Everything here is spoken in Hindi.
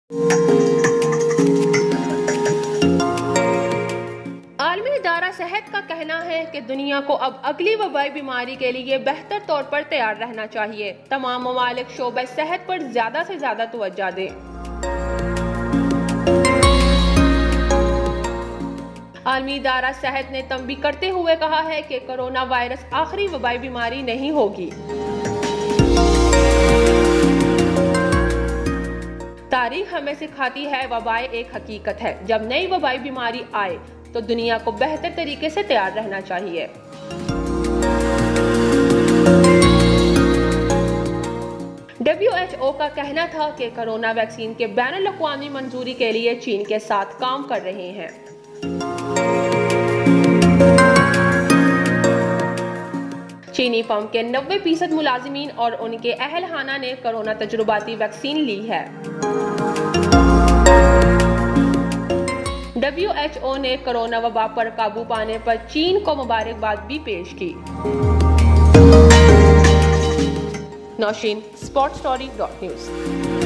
आलमी इदारा सेहत का कहना है कि दुनिया को अब अगली वबाई बीमारी के लिए बेहतर तौर पर तैयार रहना चाहिए। तमाम ममालिक शोबे सेहत पर ज्यादा से ज्यादा तवज्जो दें। आलमी इदारा सेहत ने तंबी करते हुए कहा है कि कोरोना वायरस आखिरी वबाई बीमारी नहीं होगी। तारीख हमें सिखाती है वबाएं एक हकीकत है। जब नई वबाई बीमारी आए तो दुनिया को बेहतर तरीके से तैयार रहना चाहिए। WHO का कहना था कि कोरोना वैक्सीन के बैनुल-अक़वामी मंजूरी के लिए चीन के साथ काम कर रहे हैं। चीनी फर्म के 90% मुलाजिमीन और उनके अहलखाना ने कोरोना तजुर्बाती वैक्सीन ली है। WHO ने कोरोना वबा पर काबू पाने पर चीन को मुबारकबाद भी पेश की। नौशीन, sportstory.news।